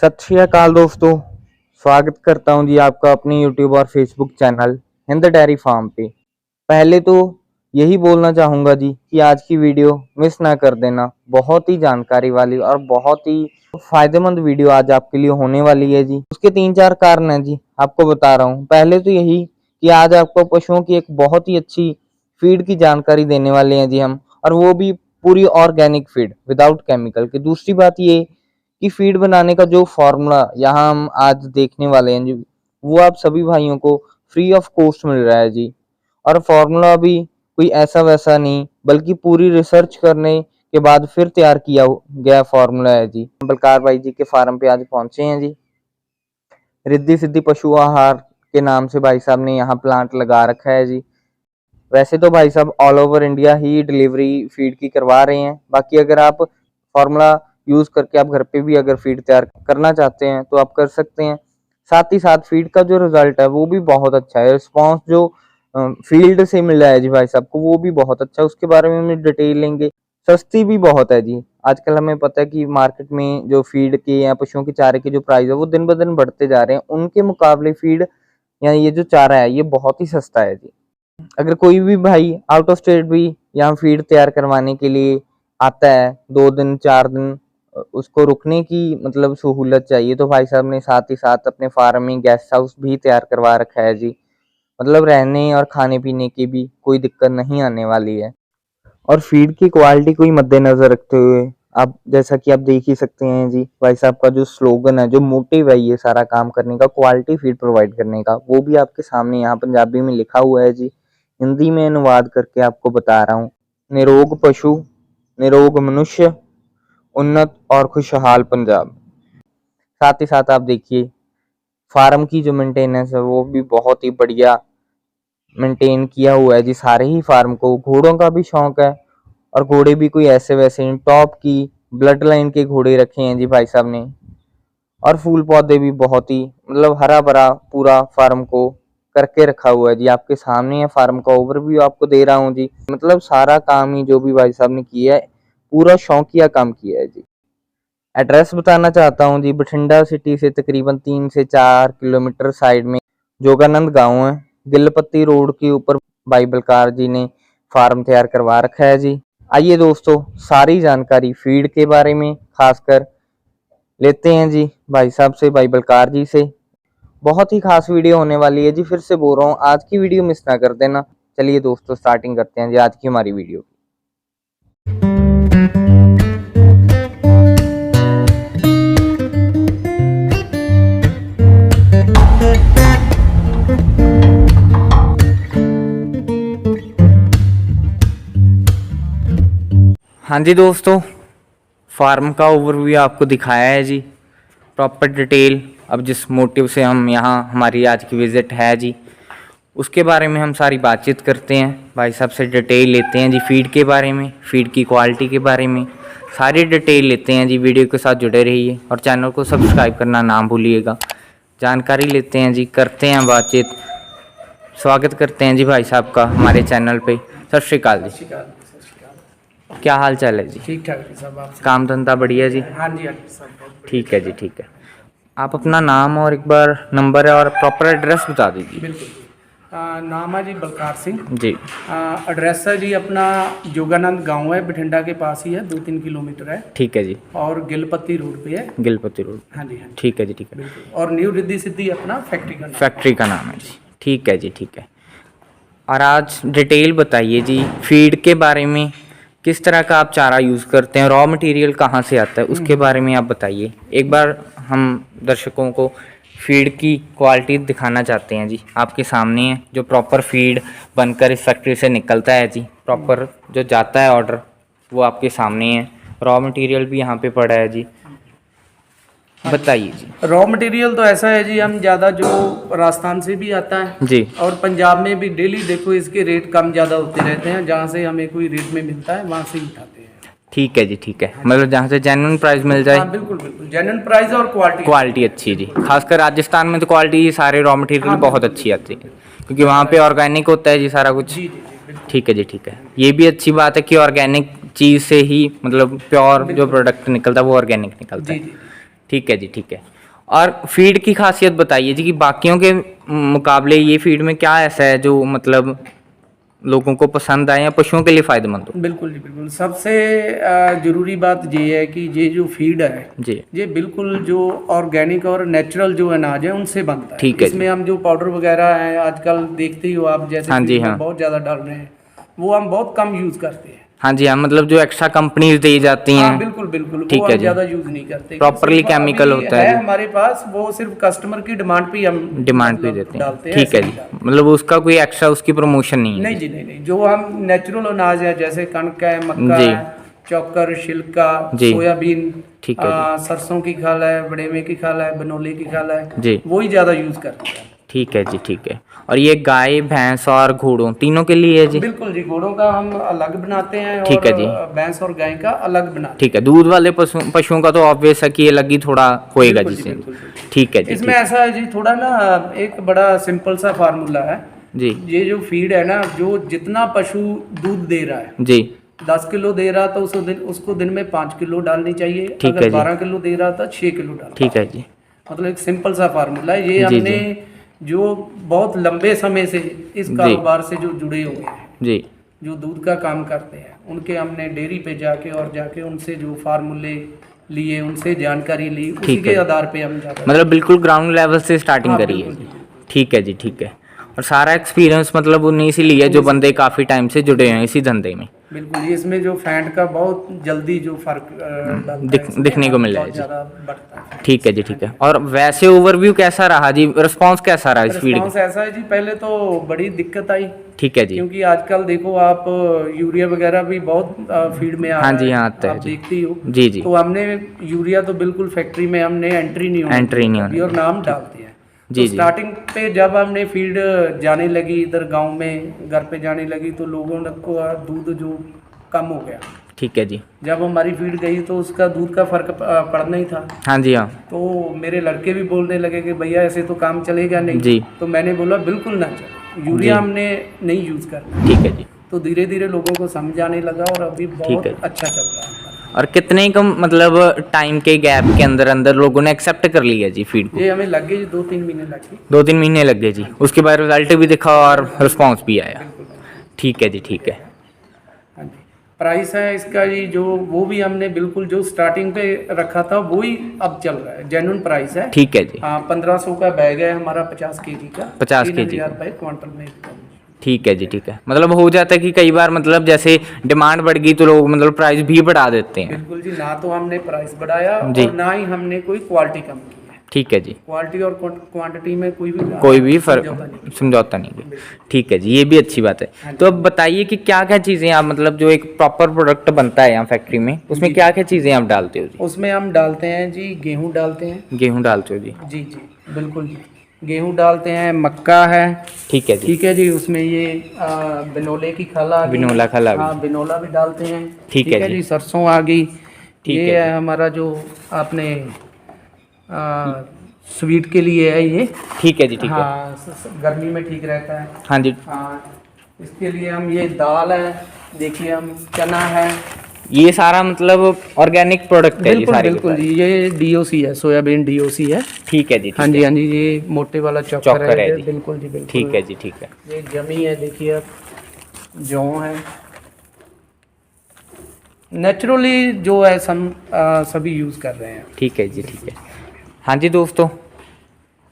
सत श्री अकाल दोस्तों, स्वागत करता हूं जी आपका अपने यूट्यूब और Facebook channel Hind dairy farm पे। पहले तो यही बोलना चाहूँगा जी कि आज की वीडियो मिस ना कर देना। बहुत ही जानकारी वाली और बहुत ही फायदेमंद वीडियो आज आपके लिए होने वाली है जी। उसके 3-4 कारण हैं जी, आपको बता रहा हूँ। पहले तो यही कि आज आपको पशुओं की एक बहुत ही अच्छी फीड की जानकारी देने वाले हैं जी हम, और वो भी पूरी ऑर्गेनिक फीड विदाउट केमिकल की। दूसरी बात ये कि फीड बनाने का जो फॉर्मूला यहाँ हम आज देखने वाले हैं जी, वो आप सभी भाइयों को फ्री ऑफ कॉस्ट मिल रहा है जी। और फॉर्मूला भी कोई ऐसा वैसा नहीं, बल्कि पूरी रिसर्च करने के बाद फिर तैयार किया गया फॉर्मूला है जी। बलकार भाई जी के फार्म पे आज पहुंचे हैं जी। रिद्धि सिद्धि पशु आहार के नाम से भाई साहब ने यहाँ प्लांट लगा रखा है जी। वैसे तो भाई साहब ऑल ओवर इंडिया ही डिलीवरी फीड की करवा रहे हैं। बाकी अगर आप फॉर्मूला यूज करके आप घर पे भी अगर फीड तैयार करना चाहते हैं तो आप कर सकते हैं। साथ ही साथ फीड का जो रिजल्ट है वो भी बहुत अच्छा है। रिस्पॉन्स जो फील्ड से मिला है जी भाई साहब को, वो भी बहुत अच्छा है। उसके बारे में हम डिटेल लेंगे। सस्ती भी बहुत है जी। आजकल हमें पता है कि मार्केट में जो फीड के या पशुओं के चारे के जो प्राइस है वो दिन ब दिन बढ़ते जा रहे हैं। उनके मुकाबले फीड या ये जो चारा है ये बहुत ही सस्ता है जी। अगर कोई भी भाई आउट ऑफ स्टेट भी यहाँ फीड तैयार करवाने के लिए आता है, 2 दिन 4 दिन उसको रुकने की मतलब सहूलत चाहिए, तो भाई साहब ने साथ ही साथ अपने फार्म में गेस्ट हाउस भी तैयार करवा रखा है जी। मतलब रहने और खाने पीने की भी कोई दिक्कत नहीं आने वाली है। और फीड की क्वालिटी को ही मद्देनजर रखते हुए आप जैसा कि आप देख ही सकते हैं जी, भाई साहब का जो स्लोगन है, जो मोटिव है ये सारा काम करने का, क्वालिटी फीड प्रोवाइड करने का, वो भी आपके सामने यहाँ पंजाबी में लिखा हुआ है जी। हिंदी में अनुवाद करके आपको बता रहा हूँ। निरोग पशु, निरोग मनुष्य, उन्नत और खुशहाल पंजाब। साथ ही साथ आप देखिए फार्म की जो मेंटेनेंस है वो भी बहुत ही बढ़िया मेंटेन किया हुआ है जी। सारे ही फार्म को घोड़ों का भी शौक है, और घोड़े भी कोई ऐसे वैसे नहीं, टॉप की ब्लड लाइन के घोड़े रखे हैं जी भाई साहब ने। और फूल पौधे भी बहुत ही मतलब हरा भरा पूरा फार्म को करके रखा हुआ है जी। आपके सामने है फार्म का ओवरव्यू आपको दे रहा हूँ जी। मतलब सारा काम ही जो भी भाई साहब ने किया है पूरा शौकिया काम किया है जी। एड्रेस बताना चाहता हूँ जी, बठिंडा सिटी से तकरीबन 3 से 4 किलोमीटर साइड में जोगानंद गांव है। गिलपत्ती रोड के ऊपर भाई बलकार जी ने फार्म तैयार करवा रखा है जी। आइए दोस्तों, सारी जानकारी फीड के बारे में खासकर लेते हैं जी भाई साहब से, भाई बलकार जी से। बहुत ही खास वीडियो होने वाली है जी। फिर से बोल रहा हूँ, आज की वीडियो मिस ना कर देना। चलिए दोस्तों, स्टार्टिंग करते हैं जी आज की हमारी वीडियो। हाँ जी दोस्तों, फार्म का ओवरव्यू आपको दिखाया है जी, प्रॉपर डिटेल। अब जिस मोटिव से हम यहाँ हमारी आज की विज़िट है जी, उसके बारे में हम सारी बातचीत करते हैं। भाई साहब से डिटेल लेते हैं जी फीड के बारे में, फीड की क्वालिटी के बारे में सारी डिटेल लेते हैं जी। वीडियो के साथ जुड़े रहिए और चैनल को सब्सक्राइब करना ना भूलिएगा। जानकारी लेते हैं जी, करते हैं बातचीत। स्वागत करते हैं जी भाई साहब का हमारे चैनल पे। सत श्री अकाल जी। क्या हाल चाल है जी? ठीक ठाक सब। आप काम धंधा बढ़िया जी? हाँ जी सब ठीक है जी, ठीक है। आप अपना नाम और एक बार नंबर और प्रॉपर एड्रेस बता दीजिए। बिल्कुल। नाम है जी बलकार सिंह जी। एड्रेस है जी अपना जोगानंद गांव है, बठिंडा के पास ही है, 2-3 किलोमीटर है। ठीक है जी। और गिलपत्ती रोड पे है। गिलपत्ती रोड। हाँ जी हाँ। ठीक है जी, ठीक है। बिल्कुल। और न्यू रिद्धि सिद्धि अपना फैक्ट्री का नाम है जी। ठीक है जी, ठीक है। और आज डिटेल बताइए जी फीड के बारे में, किस तरह का आप चारा यूज़ करते हैं, रॉ मटेरियल कहाँ से आता है, उसके बारे में आप बताइए। एक बार हम दर्शकों को फीड की क्वालिटी दिखाना चाहते हैं जी। आपके सामने है जो प्रॉपर फीड बनकर इस फैक्ट्री से निकलता है जी, प्रॉपर जो जाता है ऑर्डर वो आपके सामने है। रॉ मटेरियल भी यहाँ पे पड़ा है जी, बताइए जी। रॉ मटेरियल तो ऐसा है जी, हम ज़्यादा जो राजस्थान से भी आता है जी, और पंजाब में भी डेली देखो इसके रेट कम ज़्यादा होते रहते हैं। जहाँ से हमें कोई रेट में मिलता है वहाँ से ही उठाते हैं। ठीक है जी, ठीक है। मतलब जहाँ से जेन्युइन प्राइस मिल जाए। हाँ बिल्कुल बिल्कुल, जेन्युइन प्राइस और क्वालिटी अच्छी जी। खासकर राजस्थान में तो क्वालिटी सारे रॉ मटेरियल बहुत अच्छी आती है, क्योंकि वहाँ पे ऑर्गेनिक होता है जी सारा कुछ। जी जी बिल्कुल। ठीक है जी, ठीक है। ये भी अच्छी बात है कि ऑर्गेनिक चीज़ से ही मतलब प्योर जो प्रोडक्ट निकलता है वो ऑर्गेनिक निकलता है। जी। ठीक है जी, ठीक है। और फीड की खासियत बताइए जी कि बाकियों के मुकाबले ये फीड में क्या ऐसा है जो मतलब लोगों को पसंद आए या पशुओं के लिए फ़ायदेमंद हो? बिल्कुल जी, बिल्कुल। सबसे ज़रूरी बात ये है कि ये जो फीड है, जी, ये बिल्कुल जो ऑर्गेनिक और नेचुरल जो अनाज है उनसे बनता है। ठीक है जी। इसमें हम जो पाउडर वगैरह है आजकल देखते ही हो आप, जैसे हाँ जी, फीड में हाँ। बहुत ज़्यादा डाल रहे हैं, वो हम बहुत कम यूज़ करते हैं। हाँ जी, हाँ, मतलब जो एक्स्ट्रा कंपनीज़ दी जाती हाँ, हैं। बिल्कुल, बिल्कुल, ठीक वो है हम जी। ज़्यादा यूज़ नहीं करते। प्रॉपरली सिर्फ केमिकल अभी होता है जी। हमारे पास, वो सिर्फ कस्टमर की डिमांड पे ही हम डिमांड पे मतलब देते हैं। डालते हैं, ठीक ऐसे है नहीं जी, डालते। मतलब उसका कोई एक्स्ट्रा उसकी प्रमोशन नहीं है नहीं जी। जी, नहीं, नहीं। जो हम नेचुरल अनाज है, जैसे कणक है, मक्का जी। है, चोकर, छिलका, जी। सोयाबीन, ठीक है जी। सरसों की खाल है, बड़ेमे की खाल है, बनोले की खाल है, जी। वही ज़्यादा यूज़ करते हैं। ठीक है जी, ठीक है। और ये गाय, भैंस और घोड़ों तीनों के लिए है जी? बिल्कुल जी, घोड़ों का हम अलग बनाते हैं ठीक और है जी। भैंस और गाय का अलग बनाते ठीक है, दूध वाले पशुओं का तो ऑब्वियस है कि अलग ही थोड़ा हैं। होएगा बिल्कुल जी, जिससे। बिल्कुल, बिल्कुल। ठीक है जी, इसमें ठीक। ऐसा है जी, थोड़ा ना एक बड़ा सिंपल सा फार्मूला है। जी, ये जो फीड है ना, जो जितना पशु दूध दे रहा है, जी, 10 किलो दे रहा था उसको दिन में 5 किलो डालनी चाहिए। ठीक अगर है जी। 12 किलो दे रहा था 6 किलो डालना। ठीक है जी। मतलब एक सिंपल सा फार्मूला है ये। जी, हमने जी। जो बहुत लंबे समय से इस जी। कारोबार से जो जुड़े हुए हैं, जी, जो दूध का काम करते हैं, उनके हमने डेयरी पे जाके उनसे जो फार्मूले लिए, उनसे जानकारी ली, उसी ठीक के है। आधार पे हम जाते हैं। मतलब बिल्कुल ग्राउंड लेवल से स्टार्टिंग हाँ, करी है बिल्कुल जी। जी। ठीक है जी, ठीक है। और सारा एक्सपीरियंस मतलब उन्हीं से लिया जो बंदे काफ़ी टाइम से जुड़े हैं इसी धंधे में। बिल्कुल, ये इसमें जो फैट का बहुत जल्दी जो फर्क डलता है इसमें, दिखने को मिला है बहुत जी। ज़्यादा बढ़ता है। ठीक है जी, ठीक है। और वैसे ओवरव्यू कैसा रहा जी, रिस्पांस कैसा रहा इस फीड रिस्पॉन्स का? ऐसा है जी, पहले तो बड़ी दिक्कत आई, ठीक है जी। क्योंकि आजकल देखो आप, यूरिया वगैरह भी बहुत फीड में आ हाँ रहा जी, है, हाँ, आता है आप जी। देखते ही हो। जी, जी। तो हमने यूरिया तो बिल्कुल फैक्ट्री में हमने एंट्री नहीं होने एंट्री दी नहीं अभी, होने और दी। नाम डालते हैं। जी, तो जी। स्टार्टिंग पे जब हमने फीड जाने लगी इधर गांव में, घर पे जाने लगी, तो लोगों ने को दूध जो कम हो गया। ठीक है जी। जब हमारी फीड गई तो उसका दूध का फर्क पड़ना ही था। हाँ जी, हाँ। तो मेरे लड़के भी बोलने लगे कि भैया ऐसे तो काम चलेगा नहीं। जी। तो मैंने बोला बिल्कुल ना चले, यूरिया जी। हमने नहीं यूज़ करना। ठीक है जी। तो धीरे धीरे लोगों को समझ आने लगा और अभी बहुत है। अच्छा चल रहा है। और कितने कम मतलब टाइम के गैप के अंदर अंदर लोगों ने एक्सेप्ट कर लिया जी फीड को? ये हमें लग गई 2-3 महीने लग गए। 2-3 महीने लग गए जी, उसके बाद रिजल्ट भी दिखा और रिस्पांस भी आया। बिल्कुल। ठीक है जी, ठीक है। हाँ जी। प्राइस है इसका जी, जो वो भी हमने बिल्कुल जो स्टार्टिंग पे रखा था वही अब चल रहा है, जेन्युइन प्राइस है। ठीक है जी। हाँ, 1500 का बैग है हमारा 50 केजी का, 50 केजी 3000 रुपये क्वांटल में बिकता है। ठीक है जी, ठीक है। मतलब हो जाता है कि कई बार मतलब जैसे डिमांड बढ़ गई तो लोग मतलब प्राइस भी बढ़ा देते हैं। बिल्कुल जी, ना तो हमने प्राइस बढ़ाया जी। और ना ही हमने कोई क्वालिटी कम की है। ठीक है जी। क्वालिटी और क्वांटिटी में कोई भी फर्क समझौता नहीं। समझौता नहीं है। ठीक है जी, ये भी अच्छी बात है। तो अब बताइए कि क्या क्या चीज़ें आप मतलब जो एक प्रॉपर प्रोडक्ट बनता है यहाँ फैक्ट्री में, उसमें क्या क्या चीज़ें आप डालते हो जी? उसमें हम डालते हैं जी, गेहूं डालते हैं। गेहूँ डालते हो जी? जी जी, बिल्कुल जी। गेहूं डालते हैं, मक्का है। ठीक है जी। ठीक है जी, उसमें ये बिनोले की खल आ गई। बिनोला खल आ गई। हाँ, बिनोला भी डालते हैं। ठीक है जी। सरसों आ गई। ठीक ये है है जी। हमारा जो आपने स्वीट के लिए है ये। ठीक है जी, ठीक है। हाँ, गर्मी में ठीक रहता है। हाँ जी। हाँ, इसके लिए हम ये दाल है, देखिए हम चना है। ये सारा मतलब ऑर्गेनिक प्रोडक्ट है ये बिल्कुल सारे के बिल्कुल सारे? जी, ये डीओसी है, सोयाबीन डीओसी है। ठीक है जी, ठीक हाँ जी, है। हाँ जी, ये मोटे वाला चोकर चोकर है है ये, जी। बिल्कुल जी, बिल्कुल। ठीक है जी, ठीक है। ये जमी है, देखिए आप, जौ है, नेचुरली जो है सभी यूज़ कर रहे हैं। ठीक है जी, ठीक है। हाँ जी दोस्तों,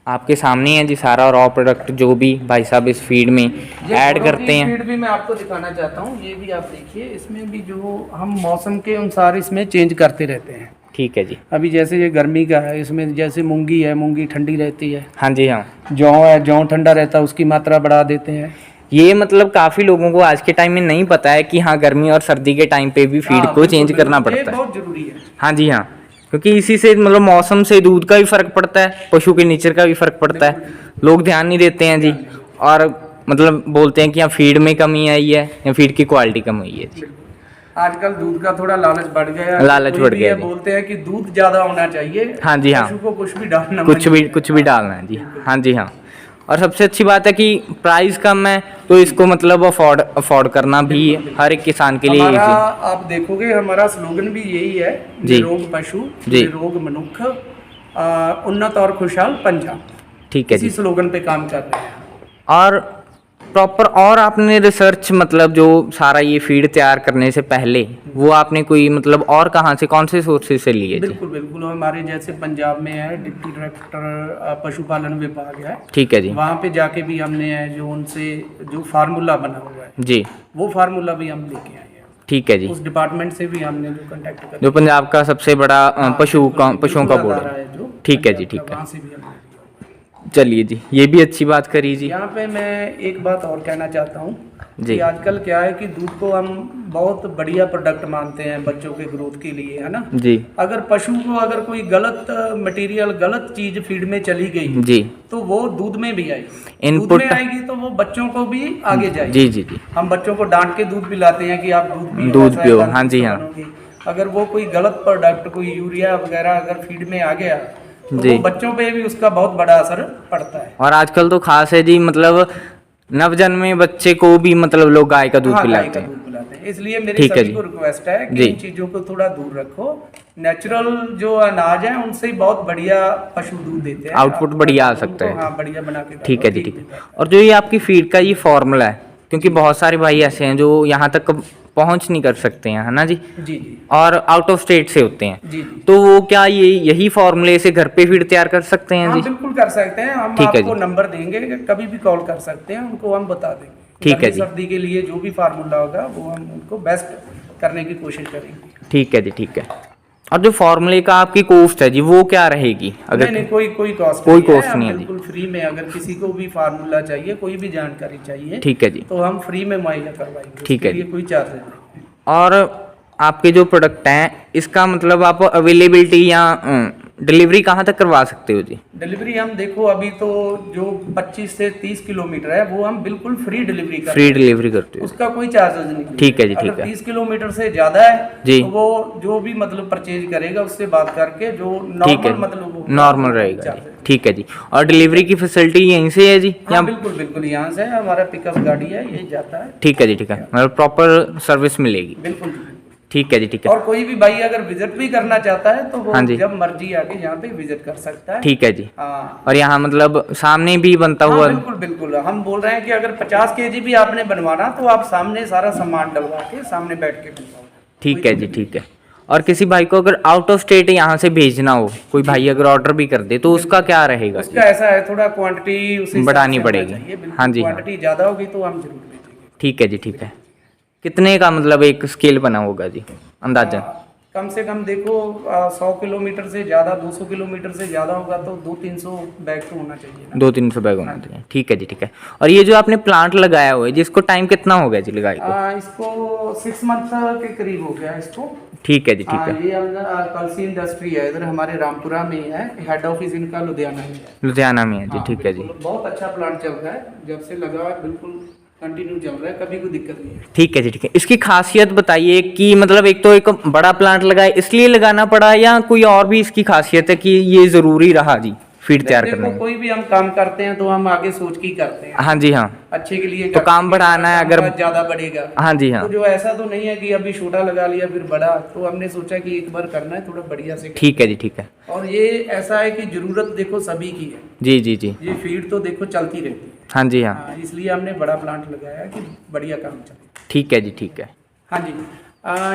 आपके सामने है जी सारा रॉ प्रोडक्ट जो भी भाई साहब इस फीड में ऐड करते हैं। फीड भी मैं आपको दिखाना चाहता हूँ, ये भी आप देखिए, इसमें भी जो हम मौसम के अनुसार इसमें चेंज करते रहते हैं। ठीक है जी। अभी जैसे ये गर्मी का है, इसमें जैसे मूंगी है, मूंगी ठंडी रहती है। हाँ जी, हाँ। जौ है, जौ ठंडा रहता है, उसकी मात्रा बढ़ा देते हैं। ये मतलब काफ़ी लोगों को आज के टाइम में नहीं पता है कि हाँ गर्मी और सर्दी के टाइम पे भी फीड हाँ, को बिल्कुल, चेंज करना बिल्कुल, ये पड़ता है। बहुत जरूरी है। हाँ जी, हाँ। क्योंकि इसी से मतलब मौसम से दूध का भी फर्क पड़ता है, पशु के नेचर का भी फर्क पड़ता है। लोग ध्यान नहीं देते हैं जी, और मतलब बोलते हैं कि यहाँ फीड में कमी आई है या फीड की क्वालिटी कम हुई है जी। आजकल दूध का थोड़ा लालच बढ़ गया है। लालच कोई बढ़ भी गया ये जी। बोलते हैं कि दूध ज्यादा होना चाहिए। हाँ जी, हाँ। पशु को कुछ भी डालना कुछ भी डालना है जी। हाँ जी, हाँ। और सबसे अच्छी बात है कि प्राइस कम है तो इसको मतलब अफोर्ड करना भी हर एक किसान के लिए हमारा, easy। आप देखोगे हमारा स्लोगन भी यही है, जी। निरोग पशु जी। निरोग मनुष्य, उन्नत और खुशहाल पंजाब, ठीक है इसी जी। स्लोगन पे काम कर रहे हैं। और प्रॉपर और आपने रिसर्च मतलब जो सारा ये फीड तैयार करने से पहले वो आपने कोई मतलब और कहाँ से कौन से सोर्सेज से लिए थे? बिल्कुल बिल्कुल, हमारे जैसे पंजाब में है डिप्टी डायरेक्टर पशुपालन विभाग है, ठीक है जी। वहाँ पे जाके भी हमने है जो उनसे जो फार्मूला बना हुआ है जी वो फार्मूला भी हम लेके आए हैं। ठीक है जी। उस डिपार्टमेंट से भी हमने जो कांटेक्ट कर जो पंजाब का सबसे बड़ा पशुओं का बोर्ड अदारा है। है जो ठीक है जी, पंजाब ठीक का, है। वहाँ से भी हमने लिया। चलिए जी, ये भी अच्छी बात करी जी। यहाँ पे मैं एक बात और कहना चाहता हूँ जी। कि आजकल क्या है कि दूध को हम बहुत बढ़िया प्रोडक्ट मानते हैं बच्चों के ग्रोथ के लिए, है ना। जी अगर पशु को अगर कोई गलत मटेरियल गलत चीज फीड में चली गई जी। तो वो दूध में भी आएगी, दूध इनपुट में आएगी तो वो बच्चों को भी आगे जाएगी। जी जी जी। हम बच्चों को डांट के दूध पिलाते हैं कि आप दूध पियो, हाँ जी हाँ। अगर वो कोई गलत प्रोडक्ट कोई यूरिया वगैरह अगर फीड में आ गया तो जी। वो बच्चों पे भी उसका बहुत बड़ा असर पड़ता है। और आजकल तो खास है जी, मतलब नवजन्मे बच्चे को भी मतलब लोग गाय का दूध हाँ, गाय पिलाते का हैं। दूध पिलाते हैं। इसलिए मेरी ठीक है सभी जी। को रिक्वेस्ट है कि जी। इन चीजों को थोड़ा दूर रखो। नेचुरल जो अनाज है उनसे ही बहुत बढ़िया पशु दूध देते हैं, आउटपुट बढ़िया आ सकता है। हाँ, बढ़िया बना के ठीक है जी, ठीक है। है। और जो ये आपकी फीड का ये फॉर्मूला है, क्योंकि बहुत सारे भाई ऐसे हैं जो यहाँ तक पहुँच नहीं कर सकते हैं, है ना जी, जी जी और आउट ऑफ स्टेट से होते हैं, जी जी। तो वो क्या ये यही फॉर्मूले से घर पे फीड तैयार कर सकते हैं हाँ, जी? बिल्कुल कर सकते हैं। हम ठीक है आपको जी। नंबर देंगे, कभी भी कॉल कर सकते हैं, उनको हम बता देंगे। ठीक है गर्मी जी। सर्दी के लिए जो भी फार्मूला होगा वो हम उनको बेस्ट करने की कोशिश करेंगे। ठीक है जी, ठीक है। और जो फॉर्मूले का आपकी कॉस्ट है जी वो क्या रहेगी? नहीं नहीं, कोई कॉस्ट कोई नहीं है, cost हम नहीं है जी। बिल्कुल फ्री में, अगर किसी को भी फार्मूला चाहिए, कोई भी जानकारी चाहिए, ठीक है जी। तो हम फ्री में मुहैया करवाएंगे। ठीक है उसके लिए जी। कोई चार्ज नहीं। और आपके जो प्रोडक्ट हैं इसका मतलब आप अवेलेबिलिटी या डिलीवरी कहाँ तक करवा सकते हो जी? डिलीवरी हम देखो अभी तो जो 25 से 30 किलोमीटर है वो हम बिल्कुल फ्री डिलीवरी करते फ्री हैं, डिलीवरी करते हो? उसका कोई चार्जेस नहीं। ठीक है जी, ठीक अगर है। 30 किलोमीटर से ज्यादा है जी। तो वो जो भी मतलब परचेज करेगा उससे बात करके जो ठीक है, नॉर्मल मतलब वो नॉर्मल रहेगा जी। ठीक है जी। और डिलीवरी की फैसिलिटी यहीं से है जी हाँ, या? बिल्कुल बिल्कुल, यहाँ से हमारा पिकअप गाड़ी है, ये जाता है। ठीक है जी, ठीक है। मतलब प्रॉपर सर्विस मिलेगी? बिल्कुल जी। ठीक है जी, ठीक है। और कोई भी भाई अगर विजिट भी करना चाहता है तो वो हाँ जी। जब मर्जी आके यहाँ पे विजिट कर सकता है। ठीक है जी। हाँ और यहाँ मतलब सामने भी बनता हाँ, हुआ? बिल्कुल बिल्कुल। हम बोल रहे हैं कि अगर 50 केजी भी आपने बनवाना तो आप सामने सारा सामान डलवा के सामने बैठ के बनवाओ। ठीक है जी, ठीक है। और किसी भाई को अगर आउट ऑफ स्टेट यहाँ से भेजना हो, कोई भाई अगर ऑर्डर भी कर दे तो उसका क्या रहेगा? उसका ऐसा है थोड़ा क्वांटिटी उसे बढ़ानी पड़ेगी। हाँ जी, हाँ। क्वांटिटी ज्यादा होगी तो हम जरूर भेजेंगे। ठीक है जी, ठीक है। कितने का मतलब एक स्केल बना होगा जी अंदाजन? कम से कम देखो 100 किलोमीटर से ज़्यादा, 200 किलोमीटर से ज़्यादा होगा तो 200-300 बैग तो होना चाहिए ना। 200-300 बैग होना चाहिए। ठीक है जी, ठीक है। और ये जो आपने प्लांट लगाया हुआ है जिसको टाइम कितना हो गया जी लगाए को? इसको 6 मंथ के करीब हो गया इसको। ठीक है जी, ठीक है। ये कलसी इंडस्ट्री है, इधर हमारे रामपुरा में ही है, हेड ऑफिस इनका लुधियाना में है। लुधियाना में है जी। हाँ, ठीक है जी, बिल्कुल, बहुत अच्छा प्लांट चल रहा है, जब से लगा हुआ है बिल्कुल कंटिन्यू चल रहा है, कभी कोई दिक्कत नहीं है। ठीक है जी, ठीक है। इसकी खासियत बताइए कि मतलब एक तो एक बड़ा प्लांट लगाए इसलिए लगाना पड़ा या कोई और भी इसकी खासियत है कि ये जरूरी रहा जी फीड तैयार देखो, करने में? कोई भी हम काम करते हैं तो हम आगे सोच के ही करते हैं, हाँ जी, हाँ। अच्छे के लिए तो करते काम हैं, बढ़ाना है अगर- काम ज्यादा बढ़ेगा। हाँ जी, हाँ। तो जो ऐसा तो नहीं है कि अभी छोटा लगा लिया फिर बड़ा, तो हमने सोचा कि एक बार करना है थोड़ा बढ़िया से। ठीक है जी, ठीक है। और ये ऐसा है कि जरूरत देखो सभी की है, जी जी जी। ये फीड तो देखो चलती रहती है। हाँ जी, हाँ। हाँ, इसलिए हमने बड़ा प्लांट लगाया है कि बढ़िया काम चले। ठीक है जी, ठीक है। हाँ जी।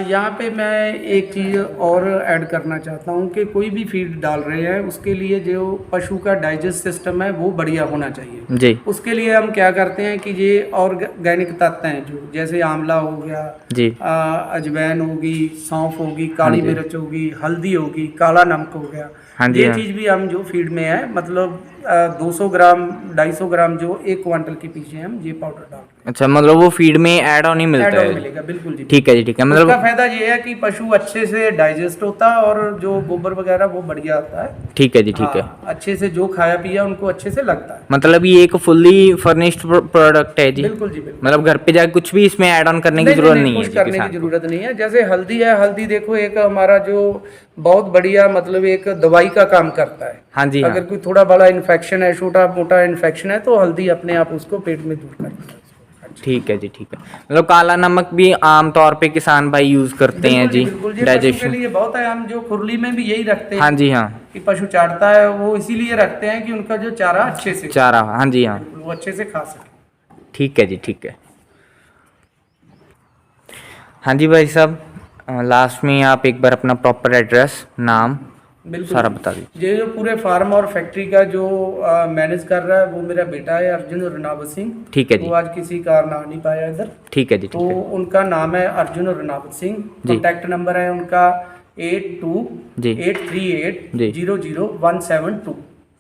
यहाँ पे मैं एक चीज़ और ऐड करना चाहता हूँ कि कोई भी फीड डाल रहे हैं उसके लिए जो पशु का डाइजेस्ट सिस्टम है वो बढ़िया होना चाहिए जी उसके लिए हम क्या करते हैं कि ये ऑर्गेनिक तत्व हैं जो जैसे आंवला हो गया जी अजवाइन होगी, सौंफ होगी, काली हाँ जी। मिर्च होगी, हल्दी होगी, काला नमक हो गया, हाँ जी, ये हाँ। चीज़ भी हम जो फीड में है मतलब 200 ग्राम 250 ग्राम जो 1 क्वांटल के पीछे हम ये पाउडर डाल रहे हैं। अच्छा, मतलब वो फीड में ऐड ऑन ही मिलता Add on है? मिलेगा, बिल्कुल जी। ठीक है जी, ठीक है। उसका मतलब फायदा ये है कि पशु अच्छे से डाइजेस्ट होता है और जो गोबर वगैरह वो बढ़िया आता है। ठीक है जी, ठीक है। हाँ, अच्छे से जो खाया पिया उनको अच्छे से लगता है। मतलब ये एक फुल्ली फर्निश्ड प्रोडक्ट है जी? बिल्कुल जी, बिल्कुल। मतलब घर पे जाके कुछ भी इसमें ऐड ऑन करने की जरूरत नहीं है कुछ जी करने किसान की को? जरूरत नहीं है। जैसे हल्दी है, हल्दी देखो एक हमारा जो बहुत बढ़िया मतलब एक दवाई का काम करता है। हाँ जी, हाँ। अगर कोई थोड़ा बड़ा इन्फेक्शन है, छोटा मोटा इन्फेक्शन है तो हल्दी अपने आप उसको पेट में दूर करती है। ठीक है जी, ठीक है। मतलब काला नमक भी आम तौर पे किसान भाई यूज करते हैं जी बिल्कुल जी, पशु के डाइजेशन। लिए बहुत है। हम जो खुरली में भी यही रखते हैं हाँ जी, हाँ। कि पशु चाटता है, वो इसीलिए रखते हैं कि उनका जो चारा अच्छे से चारा, हाँ जी, हाँ। बिल्कुल वो अच्छे से खा सके। ठीक है जी, ठीक है। हाँ जी भाई साहब, लास्ट में आप एक बार अपना प्रॉपर एड्रेस, नाम बिल्कुल सारा बता दीजिए। ये जो पूरे फार्म और फैक्ट्री का जो मैनेज कर रहा है वो मेरा बेटा है अर्जुन रनावत सिंह। ठीक है जी, वो आज किसी कारण आ नहीं पाया इधर। ठीक है जी, तो ठीक है उनका नाम है अर्जुन रनावत सिंह। जी। कॉन्टैक्ट नंबर है उनका जी। 8283800172।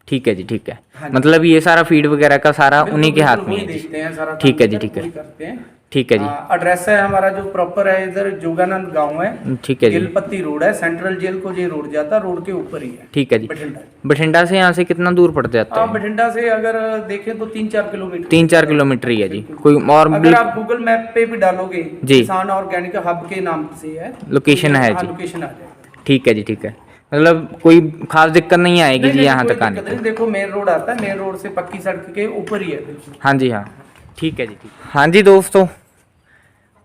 ठीक है जी, ठीक है। हाँ जी। मतलब ये सारा फीड वगैरह का सारा उन्हीं के हाथ में वही है जी। देखते हैं सारा ठीक है जी, काम ठीक है। वही करते हैं। ठीक है जी, एड्रेस है हमारा जो प्रॉपर है इधर जोगानंद गांव है। ठीक है जी, गिलपत्ती रोड है, सेंट्रल जेल को ये रोड जाता है, रोड के ऊपर ही है। ठीक है जी। बठिंडा। बठिंडा से यहाँ से कितना दूर पड़ जाता है? बठिंडा से अगर देखें तो 3-4 किलोमीटर। 3-4 किलोमीटर ही है जी। कोई और भी अगर आप गूगल मैप पे भी डालोगे जी। किसान ऑर्गेनिक हब के नाम से है, लोकेशन है जी। लोकेशन आ जाएगा। ठीक है जी, ठीक है। मतलब कोई खास दिक्कत नहीं आएगी जी यहाँ कोई तक आने दिक्कत को। नहीं। देखो मेन रोड आता है, मेन रोड से पक्की सड़क के ऊपर ही है बिल्कुल। हाँ जी, हाँ। ठीक है जी, ठीक। हाँ जी दोस्तों,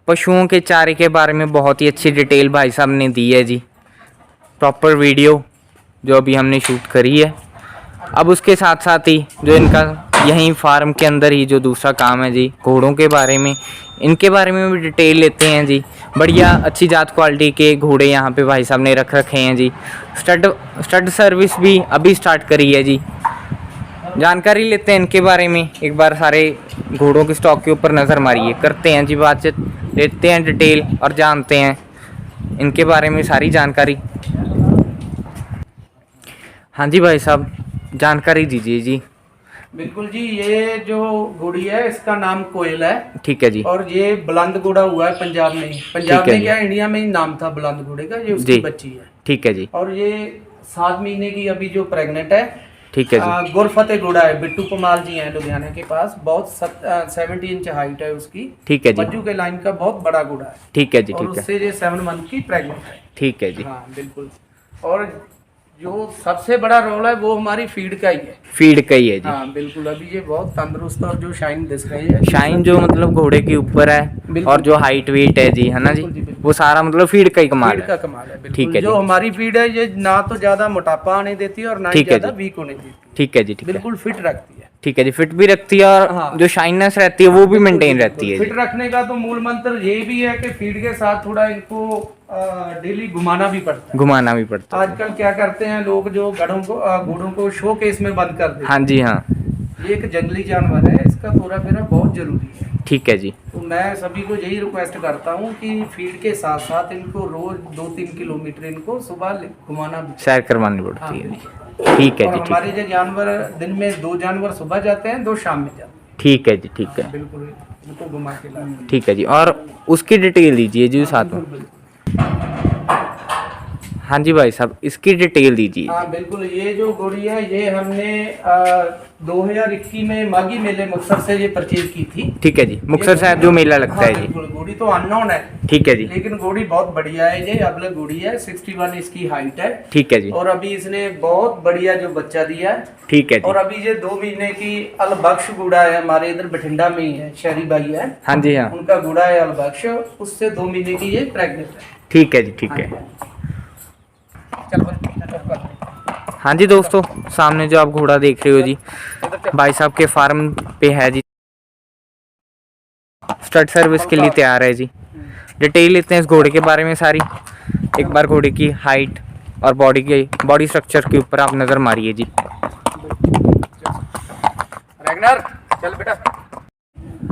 पशुओं के चारे के बारे में बहुत ही अच्छी डिटेल भाई साहब ने दी है जी। प्रॉपर वीडियो जो अभी हमने शूट करी है। अब उसके साथ साथ ही जो इनका यहीं फार्म के अंदर ही जो दूसरा काम है जी, घोड़ों के बारे में, इनके बारे में भी डिटेल लेते हैं जी। बढ़िया अच्छी जात क्वालिटी के घोड़े यहाँ पे भाई साहब ने रख रखे हैं जी। स्टड सर्विस भी अभी स्टार्ट करी है जी। जानकारी लेते हैं इनके बारे में। एक बार सारे घोड़ों के स्टॉक के ऊपर नज़र मारिए, करते हैं जी बातचीत, लेते हैं डिटेल और जानते हैं इनके बारे में सारी जानकारी। हाँ जी भाई साहब, जानकारी दीजिए जी। बिल्कुल जी, ये जो घोड़ी है इसका नाम कोयल है। ठीक है जी। और ये बुलंद घोड़ा हुआ है पंजाब में। पंजाब ठीक है में जी। क्या इंडिया में ही नाम था बुलंद घोड़े का। ये उसकी जी। बच्ची है। ठीक है जी। और ये 7 महीने की अभी जो प्रेग्नेंट है। ठीक है जी। गुरफतेह घोड़ा है, बिट्टू कुमार जी हैं लुधियाना के पास। बहुत 70 इंच हाइट है उसकी। ठीक है जी। मज्जू के लाइन का बहुत बड़ा घोड़ा है। ठीक है जी। और ठीक है। उससे ये 7 मंथ की प्रेग्नेंट है। ठीक है जी। हाँ बिल्कुल। और जो सबसे बड़ा रोल है वो हमारी फीड का ही है। फीड का ही है जी। हाँ बिल्कुल। अभी ये बहुत तंदुरुस्त और जो शाइन दिस रही है, शाइन जो मतलब घोड़े के ऊपर है बिल्कुल। और जो हाइट वेट है जी, है ना जी, बिल्कुल जी, बिल्कुल। वो सारा मतलब फीड का ही कमाल फीड है। का कमाल है बिल्कुल। ठीक है जो जी। हमारी फीड है ये ना तो ज्यादा मोटापा आने देती है और ना ही ठीक है ज्यादा जी। वीक होने देती है। ठीक है जी। ठीक है। बिल्कुल फिट रखती है। ठीक है जी, फिट भी रखती है और हाँ। जो शाइननेस रहती है वो भी मेंटेन रहती है फिट जी। रखने का तो मूल मंत्र ये भी है कि फीड के साथ थोड़ा इनको डेली घुमाना भी पड़ता है। घुमाना भी पड़ता है। आजकल क्या करते हैं लोग, जो घोड़ों को शो केस में बंद कर देते हैं। हाँ जी, हाँ। ये एक जंगली जानवर है, इसका तोरा फेरा बहुत जरूरी है। ठीक है जी। तो मैं सभी को यही रिक्वेस्ट करता हूँ कि फीड के साथ साथ इनको रोज 2-3 किलोमीटर इनको सुबह घुमाना भी। सैर करवानी पड़ती है जी। ठीक है और जी। ठीक हमारे जो जानवर दिन में 2 जानवर सुबह जाते हैं, 2 शाम में जाते हैं। ठीक है जी। ठीक है। बिल्कुल इनको घुमा के लाते ठीक है जी। और उसकी डिटेल दीजिए जी साथ में। हैं। हाँ जी भाई साहब, इसकी डिटेल दीजिए। हाँ बिल्कुल। ये जो घोड़ी है ये हमने 2021 में माघी मेले मुक्तसर से ये परचेज की थी। ठीक है जी। मुक्तसर साहब जो मेला लगता है जी। बिल्कुल। घोड़ी तो अननोन है, ठीक है जी। लेकिन घोड़ी बहुत बढ़िया है। ये अबलग घोड़ी है, 61 इसकी हाइट है। ठीक है जी। और अभी इसने बहुत बढ़िया जो बच्चा दिया है। ठीक है और जी। अभी ये 2 महीने की अलबख्श घोड़ा है, हमारे इधर बठिंडा में ही है, शहरी भाई है। हाँ जी, हाँ। उनका घोड़ा है अलबख्श, उससे 2 महीने की ये प्रेग्नेंट है। ठीक है जी। ठीक है। चल बस। हाँ जी दोस्तों, सामने जो आप घोड़ा देख रहे हो जी, भाई साहब के फार्म पे है जी। स्टड सर्विस के लिए तैयार है जी। डिटेल लेते हैं इस घोड़े के बारे में सारी। एक बार घोड़े की हाइट और बॉडी स्ट्रक्चर के ऊपर आप नज़र मारिए जी। रैगनर चल बेटा।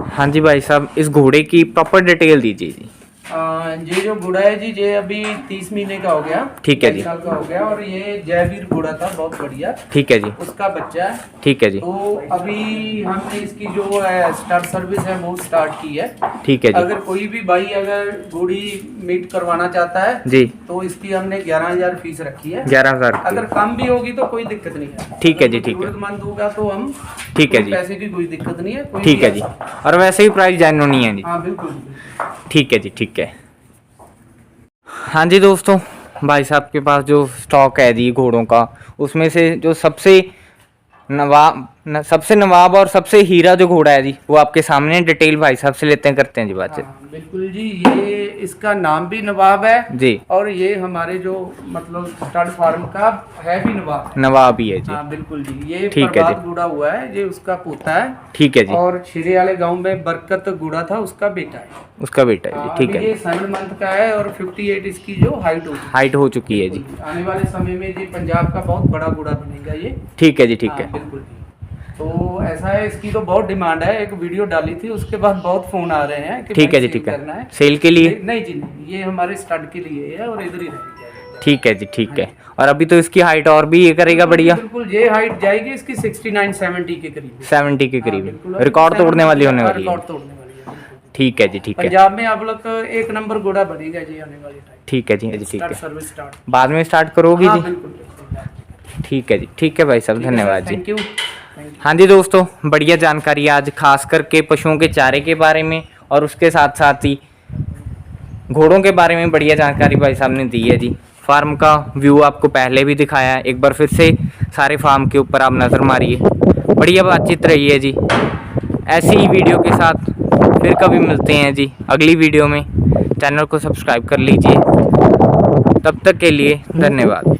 हाँ जी भाई साहब, इस घोड़े की प्रॉपर डिटेल दीजिए जी। ये जो घोड़ा है जी, ये अभी 30 महीने का हो गया। ठीक है जी। 22 साल का हो गया। और ये जयवीर घोड़ा था, बहुत बढ़िया। ठीक है जी। उसका बच्चा है। ठीक है जी। तो अभी हमने इसकी जो है स्टार्ट सर्विस है वो स्टार्ट की है। ठीक है जी। अगर कोई भी भाई अगर घोड़ी मीट करवाना चाहता है जी, तो इसकी हमने 11,000 फीस रखी है। 11,000। अगर कम भी होगी तो कोई दिक्कत नहीं है। ठीक है जी। ठीक है। जरूरतमंद होगा तो हम, ठीक है कोई जी। पैसे की कोई दिक्कत नहीं है। कोई ठीक भी है जी। ऐसा- और वैसे ही प्राइस जेन्युइन ही है जी। हाँ बिल्कुल। ठीक है जी। ठीक है। हाँ जी दोस्तों, भाई साहब के पास जो स्टॉक है जी घोड़ों का, उसमें से जो सबसे सबसे नवाब और सबसे हीरा जो घोड़ा है जी वो आपके सामने, डिटेल भाई साहब से लेते हैं, करते हैं जी बातचीत। हाँ, बिल्कुल जी, ये इसका नाम भी नवाब है जी, और ये हमारे जो मतलब स्टड फार्म का है भी नवाब है। नवाब ही है जी। हाँ बिल्कुल जी, ये ठीक है जी। प्रभात गुड़ा हुआ है, ये उसका पोता है। ठीक है जी, और छिरे वाले गांव में बरकत गुड़ा था, उसका बेटा है। उसका बेटा है जी। ठीक अभी है, ये 7 मंथ का है और 58 इसकी जो हाइट होगी। हाइट हो चुकी है जी। आने वाले समय में ये पंजाब का बहुत बड़ा गुड़ा बनेगा ये। ठीक है जी, ठीक हाँ, है। बिल्कुल जी। तो ऐसा है, इसकी तो बहुत डिमांड है, एक वीडियो डाली थी उसके बाद बहुत फोन आ रहे हैं कि ठीक है भाई जी, सेल ठीक है। करना है। सेल के लिए? नहीं जी नहीं, ये हमारे स्टड के लिए है और इधर ही रहेगी। ठीक है जी, ठीक है। और अभी तो इसकी हाइट और भी ये करेगा बढ़िया, बिल्कुल, ये हाइट जाएगी इसकी 69-70 के करीब। 70 के हाँ, करीब, बिल्कुल। रिकॉर्ड तोड़ने वाली होने वाली है। रिकॉर्ड तोड़ने वाली है, बिल्कुल। ठीक है जी, ठीक है। पंजाब में आप लोग एक नंबर घोड़ा बनेगा जी आने वाले टाइम। ठीक है जी, ठीक स्टार्ट है। Service start. बाद में स्टार्ट करोगी हाँ जी? बिल्कुल बिल्कुल। ठीक है जी, ठीक है भाई साहब, धन्यवाद जी। Thank you. हाँ जी दोस्तों, बढ़िया जानकारी आज खास करके पशुओं के चारे के बारे में और उसके साथ साथ ही घोड़ों के बारे में बढ़िया जानकारी भाई साहब ने दी है जी। फार्म का व्यू आपको पहले भी दिखाया है, एक बार फिर से सारे फार्म के ऊपर आप नज़र मारिए। बढ़िया बातचीत रही है जी। ऐसी ही वीडियो के साथ फिर कभी मिलते हैं जी अगली वीडियो में। चैनल को सब्सक्राइब कर लीजिए। तब तक के लिए धन्यवाद।